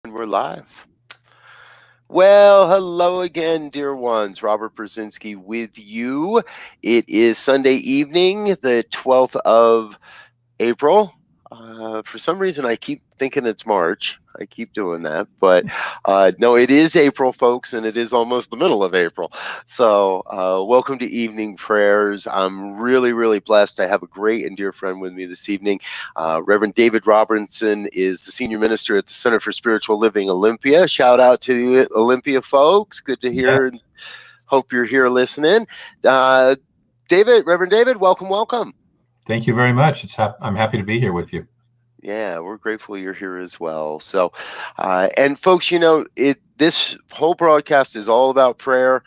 And we're live. Well, hello again, dear ones. Robert Brzezinski with you. It is Sunday evening, the 12th of April. For some reason, I keep thinking it's March. I keep doing that. But no, it is April, folks, and it is almost the middle of April. So, welcome to Evening Prayers. I'm really, really blessed. I have a great and dear friend with me this evening. Reverend David Robinson is the senior minister at the Center for Spiritual Living Olympia. Shout out to the Olympia folks. Good to Yeah, hear and hope you're here listening. Uh, Reverend David, welcome, welcome. thank you very much. I'm happy to be here with you. Yeah, we're grateful you're here as well. So, and folks, this whole broadcast is all about prayer.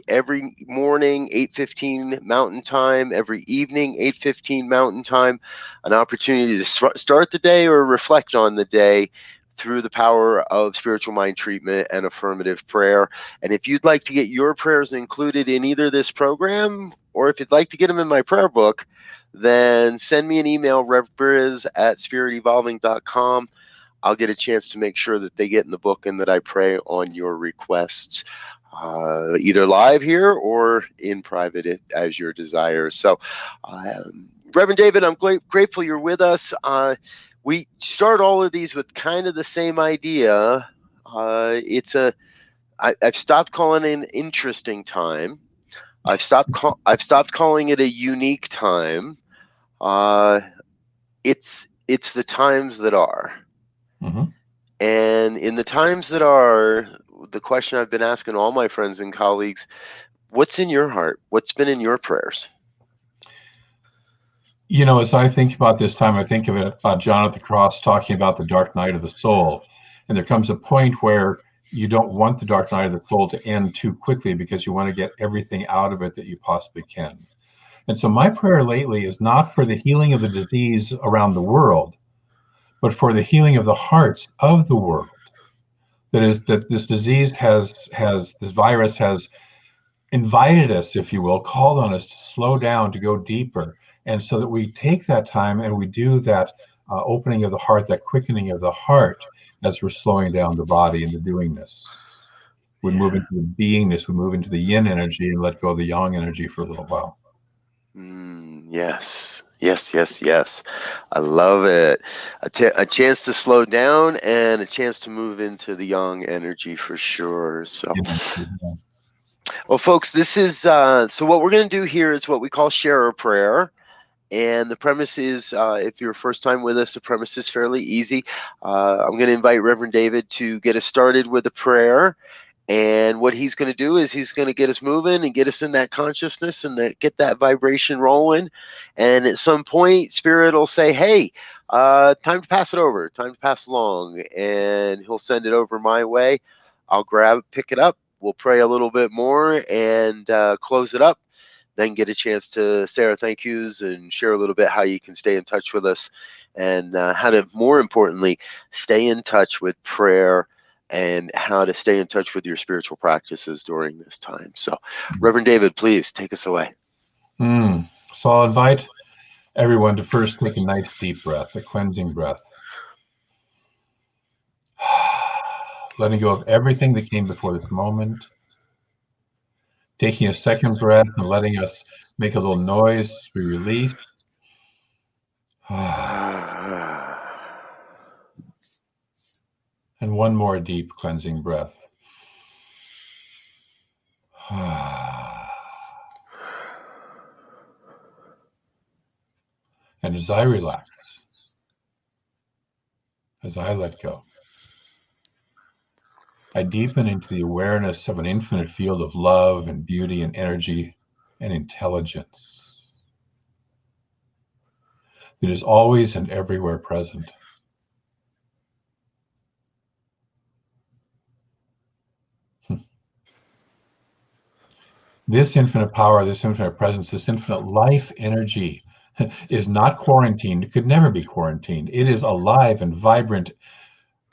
Every morning, 8:15 Mountain Time. Every evening, 8:15 Mountain Time. An opportunity to start the day or reflect on the day through the power of spiritual mind treatment and affirmative prayer. And if you'd like to get your prayers included in either this program, or if you'd like to get them in my prayer book, then send me an email, revbrz at spiritevolving.com. I'll get a chance to make sure that they get in the book and that I pray on your requests, either live here or in private as your desire. So, Reverend David, I'm grateful you're with us. We start all of these with kind of the same idea. I've stopped calling it an interesting time. I've stopped calling it a unique time. Uh, it's the times that are. hmm And in the times that are, the question I've been asking all my friends and colleagues, what's in your heart? What's been in your prayers? As I think about this time, I think of it about John at the cross talking about the dark night of the soul. And there comes a point where you don't want the dark night of the soul to end too quickly because you want to get everything out of it that you possibly can. And so my prayer lately is not for the healing of the disease around the world, but for the healing of the hearts of the world. That is, that this disease this virus has invited us, if you will, called on us to slow down, to go deeper. And so that we take that time and we do that opening of the heart, that quickening of the heart as we're slowing down the body in the doingness. We move Yeah. into the beingness, we move into the yin energy and let go of the yang energy for a little while. Yes. Yes, yes, yes. I love it. A chance to slow down and a chance to move into the yang energy for sure. So, Yeah. well, folks, this is so what we're going to do here is what we call share a prayer. And the premise is, if you're first time with us, the premise is fairly easy. I'm going to invite Reverend David to get us started with a prayer. And what he's going to do is he's going to get us moving and get us in that consciousness and get that vibration rolling. And at some point, Spirit will say, hey, time to pass it over, time to pass along. And he'll send it over my way. I'll pick it up. We'll pray a little bit more and close it up, then get a chance to say our thank yous and share a little bit how you can stay in touch with us and how to, more importantly, stay in touch with prayer and how to stay in touch with your spiritual practices during this time. So, Reverend David, please take us away. So I'll invite everyone to first take a nice deep breath, a cleansing breath. Letting go of everything that came before this moment. Taking a second breath and letting us make a little noise as we release. And one more deep cleansing breath. And as I relax, as I let go, I deepen into the awareness of an infinite field of love and beauty and energy and intelligence that is always and everywhere present. This infinite power, this infinite presence, this infinite life energy is not quarantined. It could never be quarantined. It is alive and vibrant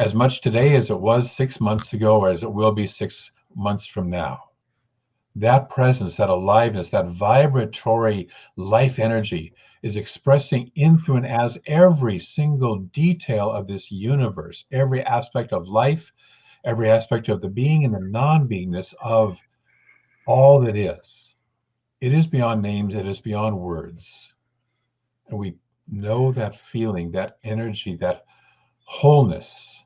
as much today as it was 6 months ago or as it will be 6 months from now. that presence, that aliveness, that vibratory life energy is expressing in, through, and as every single detail of this universe, every aspect of life, every aspect of the being and the non-beingness of all that is. It is beyond names, it is beyond words. And we know that feeling, that energy, that wholeness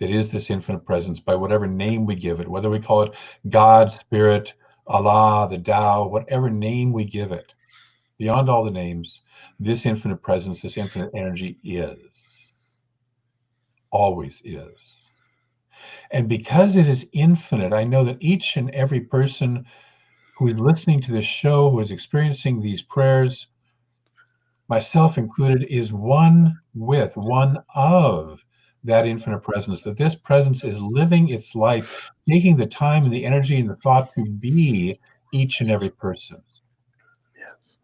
that is this infinite presence by whatever name we give it, whether we call it God, Spirit, Allah, the Tao, whatever name we give it, beyond all the names, this infinite presence, this infinite energy is, always is. And because it is infinite, I know that each and every person who is listening to this show, who is experiencing these prayers, myself included, is one with, one of that infinite presence, that this presence is living its life, taking the time and the energy and the thought to be each and every person. Yes.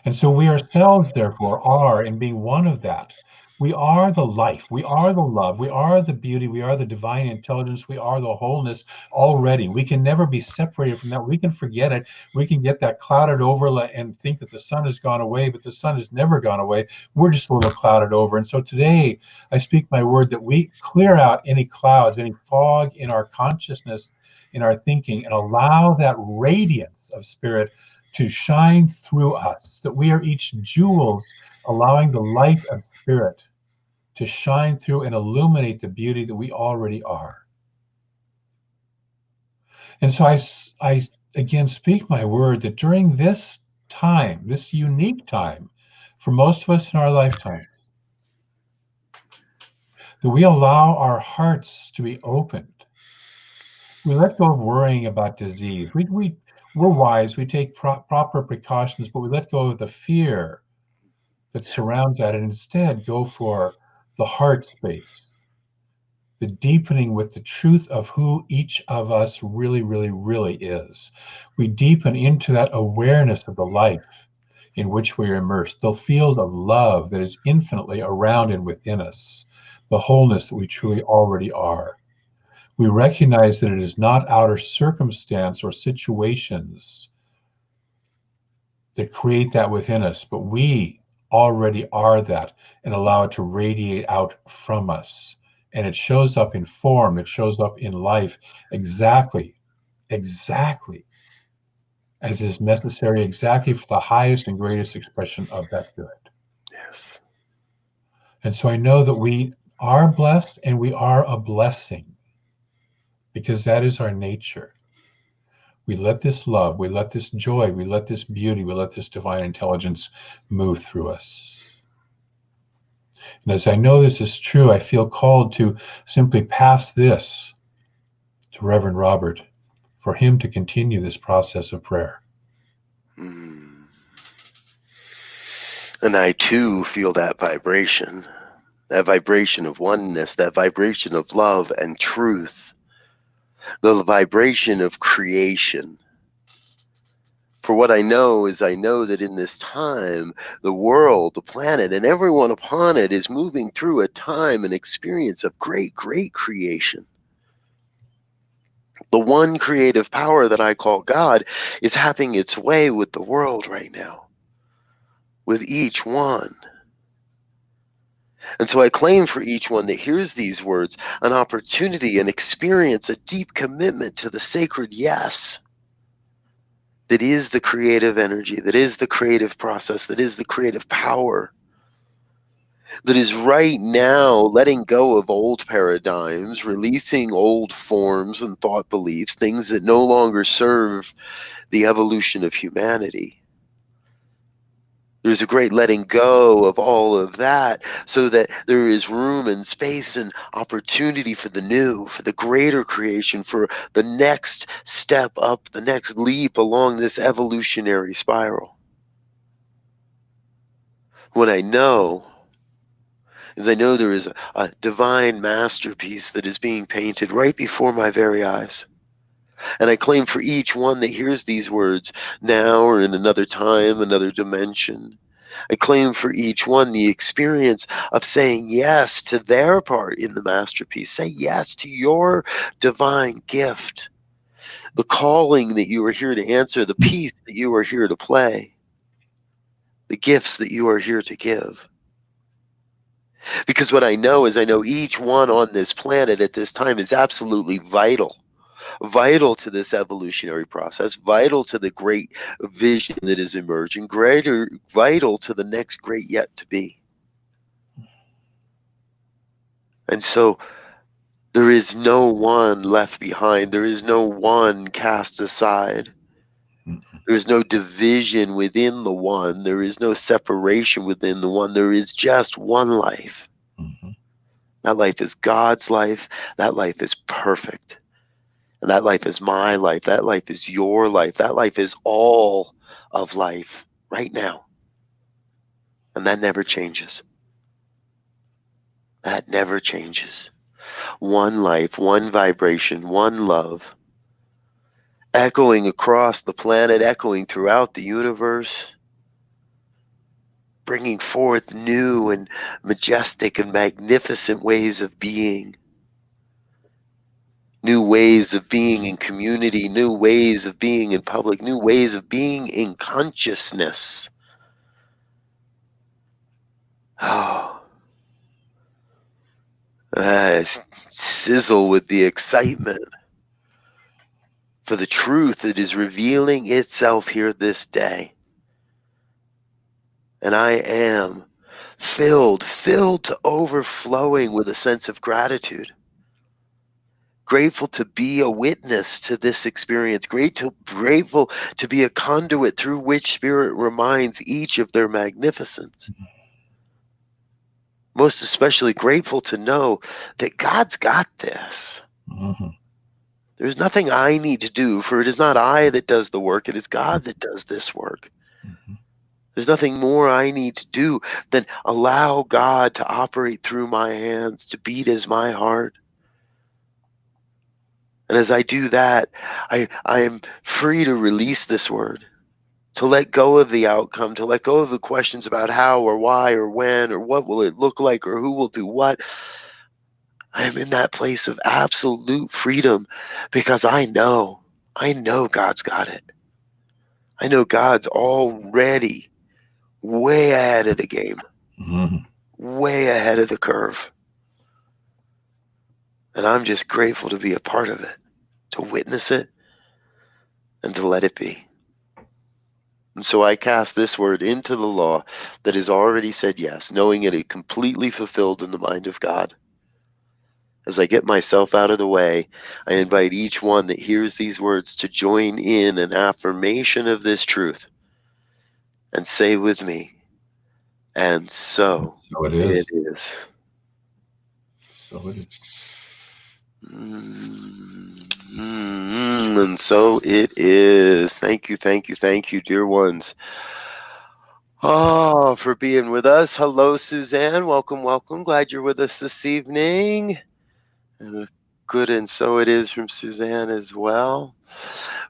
And so we ourselves, therefore, are, in being one of that, we are the life, we are the love, we are the beauty, we are the divine intelligence, we are the wholeness already. We can never be separated from that. We can forget it. We can get that clouded over and think that the sun has gone away, but the sun has never gone away. We're just a little clouded over. And so today, I speak my word that we clear out any clouds, any fog in our consciousness, in our thinking, and allow that radiance of spirit to shine through us, that we are each jewels, allowing the light of spirit to shine through and illuminate the beauty that we already are. And so I again speak my word that during this time, this unique time, for most of us in our lifetime, that we allow our hearts to be opened. We let go of worrying about disease. We're wise, we take proper precautions, but we let go of the fear that surrounds that and instead go for the heart space, the deepening with the truth of who each of us really, really, really is. We deepen into that awareness of the life in which we are immersed, the field of love that is infinitely around and within us, the wholeness that we truly already are. We recognize that it is not outer circumstance or situations that create that within us, but we already are that and allow it to radiate out from us. And it shows up in form, it shows up in life exactly as is necessary, exactly for the highest and greatest expression of that good. Yes. And so I know that we are blessed and we are a blessing because that is our nature. We let this love, we let this joy, we let this beauty, we let this divine intelligence move through us. And as I know this is true, I feel called to simply pass this to Reverend Robert for him to continue this process of prayer. Mm. And I too feel that vibration of oneness, that vibration of love and truth, the vibration of creation. For what I know is I know that in this time, the world, the planet, and everyone upon it is moving through a time and experience of great, great creation. The one creative power that I call God is having its way with the world right now, with each one. And so I claim for each one that hears these words an opportunity, an experience, a deep commitment to the sacred yes that is the creative energy, that is the creative process, that is the creative power, that is right now letting go of old paradigms, releasing old forms and thought beliefs, things that no longer serve the evolution of humanity. There's a great letting go of all of that so that there is room and space and opportunity for the new, for the greater creation, for the next step up, the next leap along this evolutionary spiral. What I know is I know there is a divine masterpiece that is being painted right before my very eyes. And I claim for each one that hears these words now or in another time, another dimension, I claim for each one the experience of saying yes to their part in the masterpiece. Say yes to your divine gift, the calling that you are here to answer, the piece that you are here to play, the gifts that you are here to give. Because what I know is I know each one on this planet at this time is absolutely vital to this evolutionary process, vital to the great vision that is emerging, vital to the next great yet to be. And so there is no one left behind. There is no one cast aside. There is no division within the one. There is no separation within the one. There is just one life. That life is God's life. That life is perfect. And that life is my life. That life is your life. That life is all of life right now. And that never changes. That never changes. One life, one vibration, one love, echoing across the planet, echoing throughout the universe, bringing forth new and majestic and magnificent ways of being. New ways of being in community, new ways of being in public, new ways of being in consciousness. Oh, I sizzle with the excitement for the truth that is revealing itself here this day. And I am filled to overflowing with a sense of gratitude. Grateful to be a witness to this experience, grateful to be a conduit through which Spirit reminds each of their magnificence. Most especially grateful to know that God's got this. There's nothing I need to do, for it is not I that does the work, it is God that does this work. There's nothing more I need to do than allow God to operate through my hands, to beat as my heart. And as I do that, I am free to release this word, to let go of the outcome, to let go of the questions about how or why or when or what will it look like or who will do what. I am in that place of absolute freedom because I know God's got it. I know God's already way ahead of the game, way ahead of the curve. And I'm just grateful to be a part of it, to witness it, and to let it be. And so I cast this word into the law that has already said yes, knowing it is completely fulfilled in the mind of God. As I get myself out of the way, I invite each one that hears these words to join in an affirmation of this truth and say with me, and so it is. it is. So it is. And so it is. Thank you, dear ones. Oh, for being with us. Hello, Suzanne. Welcome. Glad you're with us this evening. And good, and so it is from Suzanne as well.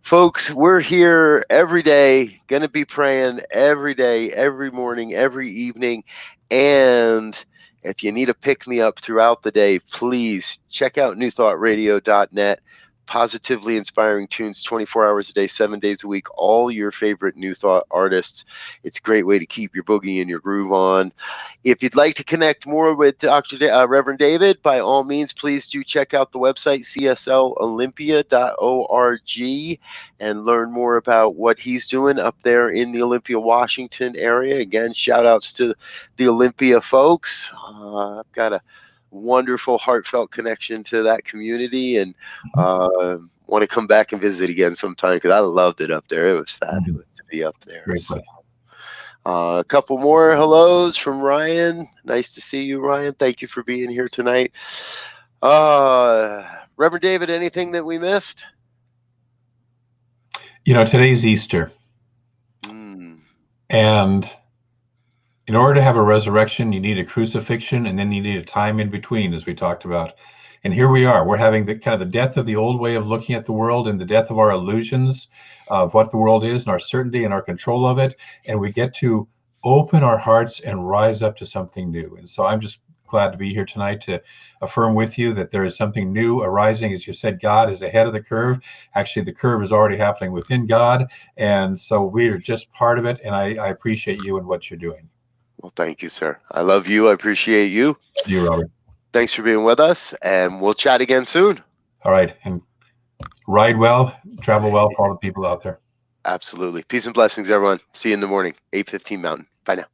Folks, we're here every day, going to be praying every day, every morning, every evening. And if you need a pick-me-up throughout the day, please check out newthoughtradio.net. Positively inspiring tunes 24 hours a day, 7 days a week, all your favorite New Thought artists. It's a great way to keep your boogie and your groove on. If you'd like to connect more with Reverend David, by all means, please do check out the website, cslolympia.org, and learn more about what he's doing up there in the Olympia, Washington area. Again, shout outs to the Olympia folks. I've got a wonderful, heartfelt connection to that community, and want to come back and visit again sometime because I loved it up there. It was fabulous to be up there. Great So, place. a couple more hellos from Ryan. Nice to see you, Ryan. Thank you for being here tonight. Reverend David, anything that we missed? Today's Easter. And in order to have a resurrection, you need a crucifixion, and then you need a time in between, as we talked about. And here we are. We're having the kind of the death of the old way of looking at the world and the death of our illusions of what the world is and our certainty and our control of it. And we get to open our hearts and rise up to something new. And so I'm just glad to be here tonight to affirm with you that there is something new arising. As you said, God is ahead of the curve. Actually, the curve is already happening within God. And so we are just part of it. And I appreciate you and what you're doing. Well, thank you, sir. I love you. I appreciate you. You, Robert. Thanks for being with us, and we'll chat again soon. All right. And ride well, travel well for all the people out there. Absolutely. Peace and blessings, everyone. See you in the morning, 8:15 Mountain. Bye now.